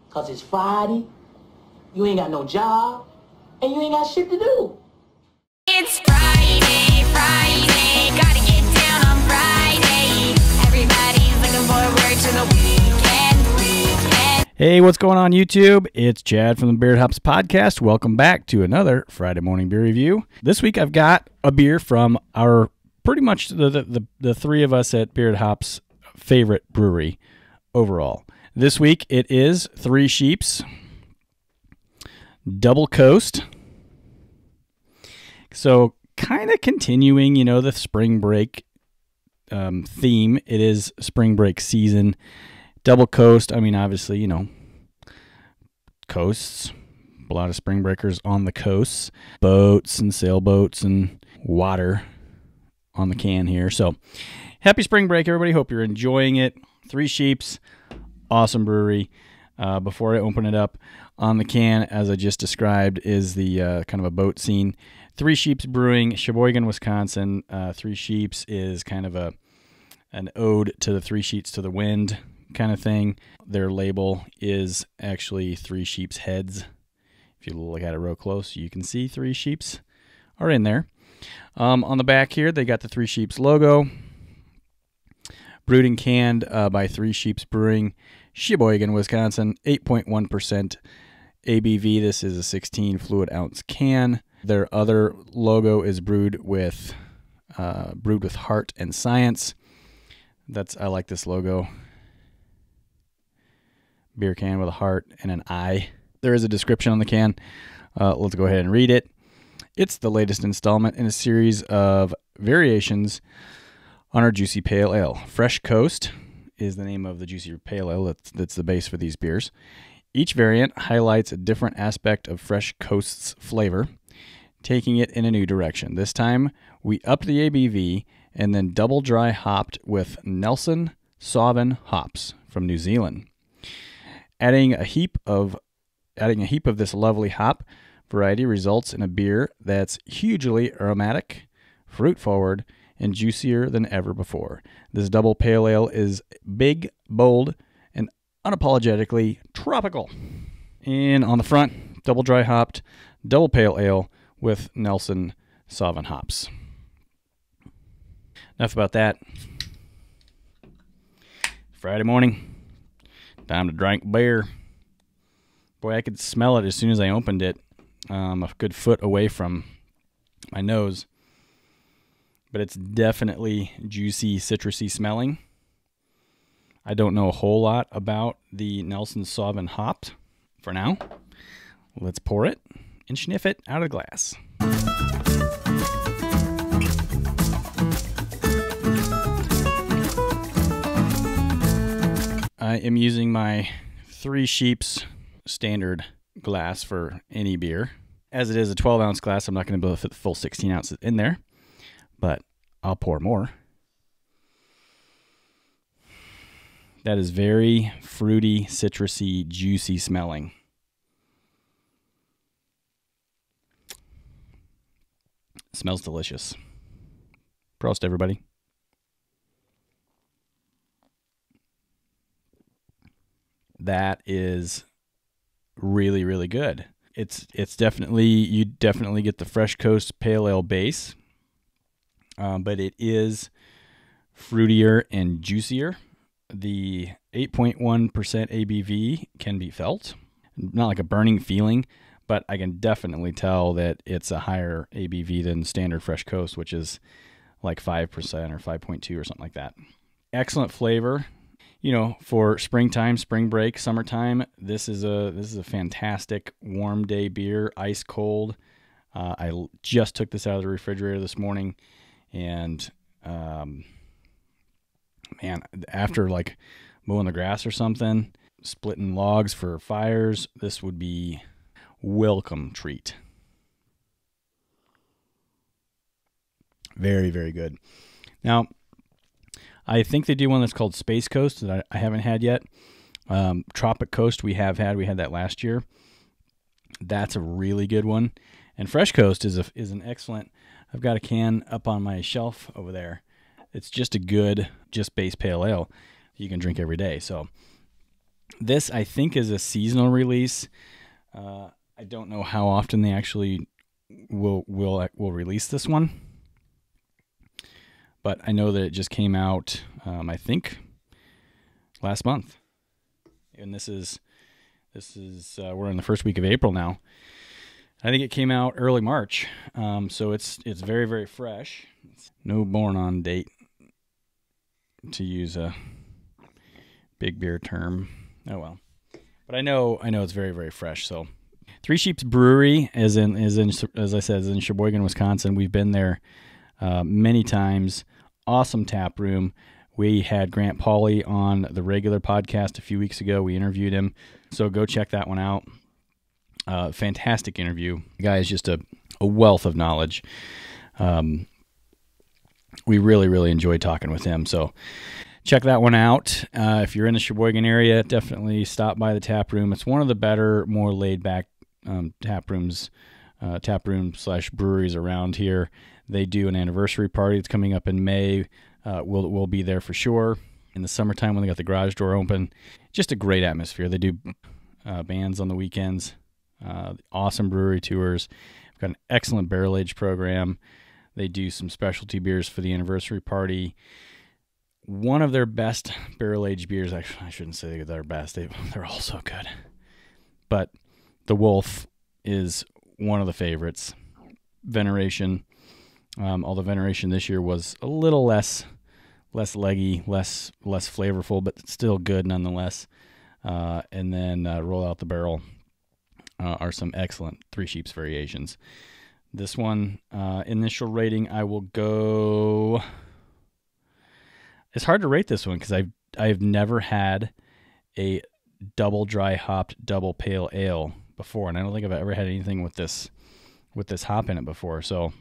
Because it's Friday, you ain't got no job, and you ain't got shit to do. It's Friday, Friday, gotta get down on Friday. Everybody's looking forward to the weekend. Hey, what's going on YouTube? It's Chad from the Beard Hops Podcast. Welcome back to another Friday morning beer review. This week I've got a beer from our pretty much the three of us at Beard Hops favorite brewery overall. This week it is 3Sheeps Double Coast. So kind of continuing, the spring break theme. It is spring break season. Double Coast, obviously, coasts. A lot of spring breakers on the coasts. Boats and sailboats and water on the can here. So happy spring break, everybody. Hope you're enjoying it. 3Sheeps, awesome brewery. Before I open it up, on the can, as I just described, is the kind of a boat scene. 3Sheeps Brewing, Sheboygan, Wisconsin. 3Sheeps is kind of an ode to the three sheets to the wind kind of thing. Their label is actually 3 sheep's heads. If you look at it real close, you can see 3 sheeps are in there. On the back here, they got the 3Sheeps logo. Brewed and canned by 3Sheeps Brewing, Sheboygan, Wisconsin. 8.1% ABV. This is a 16 fluid ounce can. Their other logo is brewed with heart and science. I like this logo. Beer can with a heart and an eye. There is a description on the can. Let's go ahead and read it. It's the latest installment in a series of variations on our Juicy Pale Ale. Fresh Coast is the name of the Juicy Pale Ale. That's the base for these beers. Each variant highlights a different aspect of Fresh Coast's flavor, taking it in a new direction. This time, we upped the ABV and then double dry hopped with Nelson Sauvin hops from New Zealand. Adding a heap of this lovely hop variety results in a beer that's hugely aromatic, fruit forward, and juicier than ever before. This double pale ale is big, bold, and unapologetically tropical. And on the front, double dry hopped, double pale ale with Nelson Sauvin hops. Enough about that. Friday morning, time to drink beer. Boy, I could smell it as soon as I opened it. A good foot away from my nose. But it's definitely juicy, citrusy smelling. I don't know a whole lot about the Nelson Sauvin hops for now. Let's pour it and sniff it out of the glass. I am using my 3Sheeps standard glass for any beer. As it is a 12-ounce glass, I'm not going to be able to fit the full 16 ounces in there, but I'll pour more. That is very fruity, citrusy, juicy smelling. Smells delicious. Prost, everybody. That is really, really good. It's definitely, you definitely get the Fresh Coast Pale Ale base, but it is fruitier and juicier. The 8.1% ABV can be felt. Not like a burning feeling, but I can definitely tell that it's a higher ABV than standard Fresh Coast, which is like 5% or 5.2 or something like that. Excellent flavor. For springtime, spring break, summertime, this is a fantastic warm day beer, ice cold. I just took this out of the refrigerator this morning, and man, after like mowing the grass or something, splitting logs for fires, this would be welcome treat. Very, very good. Now, I think they do one that's called Space Coast that I haven't had yet. Tropic Coast we have had. We had that last year. That's a really good one. And Fresh Coast is an excellent. I've got a can up on my shelf over there. It's just a good, base pale ale you can drink every day. So This, I think, is a seasonal release. I don't know how often they actually will release this one, but I know that it just came out, I think, last month. And this is we're in the first week of April now. I think it came out early March, so it's very, very fresh. No born on date, to use a big beer term. Oh well, but I know it's very, very fresh. So 3Sheeps Brewery is in as I said, is in Sheboygan, Wisconsin. We've been there many times. Awesome tap room. We had Grant Pauly on the regular podcast a few weeks ago. We interviewed him, so go check that one out. Fantastic interview. The guy is just a wealth of knowledge. We really, really enjoyed talking with him. So check that one out. If you're in the Sheboygan area, definitely stop by the tap room. It's one of the better, more laid back tap rooms / breweries around here. They do an anniversary party. It's coming up in May. We'll be there for sure. In the summertime when they got the garage door open, just a great atmosphere. They do bands on the weekends. Awesome brewery tours. We've got an excellent barrel age program. They do some specialty beers for the anniversary party. One of their best barrel aged beers, I shouldn't say they're best. They're all so good. But the Wolf is one of the favorites. Veneration. Although Veneration this year was a little less leggy, less flavorful, but still good nonetheless. And then Roll Out the Barrel are some excellent 3Sheeps variations. This one, initial rating, I will go... It's hard to rate this one because I've never had a double dry hopped double pale ale before, and I don't think I've ever had anything with this hop in it before. So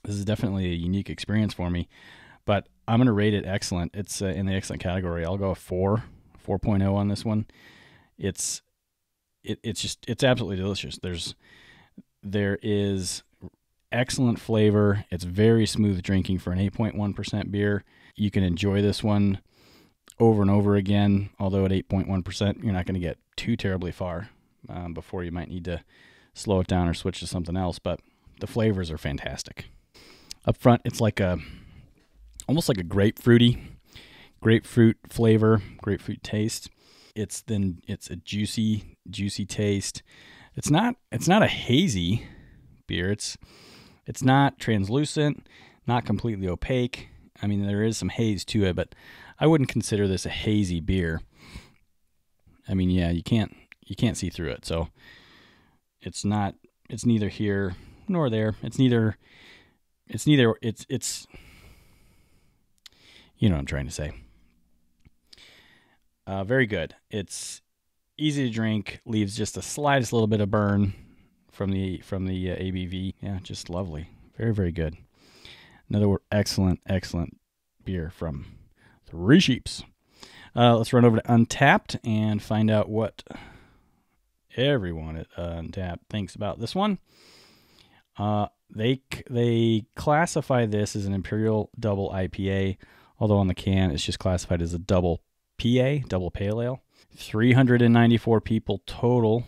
this is definitely a unique experience for me. But I'm going to rate it excellent. It's in the excellent category. I'll go a 4.0 on this one. It's absolutely delicious. There is excellent flavor. It's very smooth drinking for an 8.1% beer. You can enjoy this one over and over again, although at 8.1%, you're not going to get too terribly far before you might need to slow it down or switch to something else, but the flavors are fantastic. Up front, it's almost like a grapefruit flavor, grapefruit taste. It's a juicy taste. It's not a hazy beer. It's not translucent, not completely opaque. I mean, there is some haze to it, but I wouldn't consider this a hazy beer. I mean, yeah, you can't see through it. So it's neither here nor there. It's you know what I'm trying to say. Very good. It's easy to drink, leaves just the slightest little bit of burn from the ABV. Yeah, just lovely. Very, very good. Another excellent beer from 3Sheeps. Let's run over to Untapped and find out what everyone at Untapped thinks about this one. They classify this as an Imperial Double IPA, although on the can it's just classified as a Double PA, Double Pale Ale. 394 people total,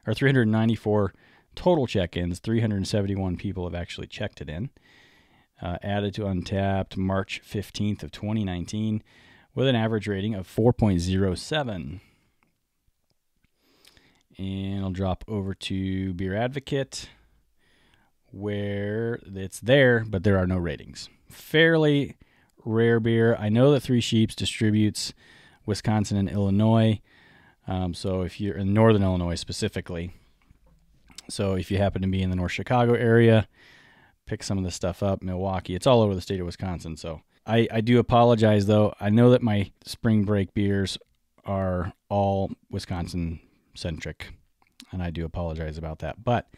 or 394 total check-ins. 371 people have actually checked it in. Added to Untapped March 15th of 2019 with an average rating of 4.07. And I'll drop over to Beer Advocate, where it's there, but there are no ratings. Fairly rare beer. I know that 3Sheeps distributes Wisconsin and Illinois, so if you're in northern Illinois specifically, so if you happen to be in the North Chicago area, pick some of this stuff up. Milwaukee, it's all over the state of Wisconsin. So I do apologize, though. I know that my spring break beers are all Wisconsin centric, and I do apologize about that. But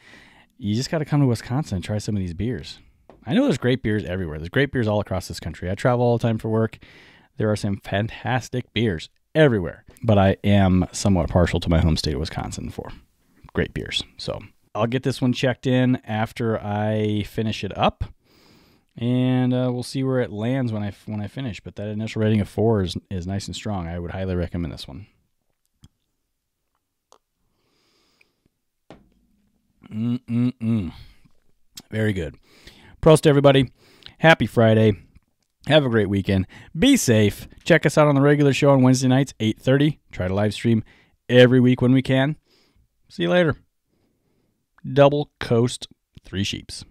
you just got to come to Wisconsin and try some of these beers. I know there's great beers everywhere. There's great beers all across this country. I travel all the time for work. There are some fantastic beers everywhere, but I am somewhat partial to my home state of Wisconsin for great beers. So I'll get this one checked in after I finish it up, and we'll see where it lands when I finish. But that initial rating of 4 is nice and strong. I would highly recommend this one. Very good. Prost, everybody. Happy Friday. Have a great weekend. Be safe. Check us out on the regular show on Wednesday nights, 8:30. Try to live stream every week when we can. See you later. Double Coast 3 Sheeps.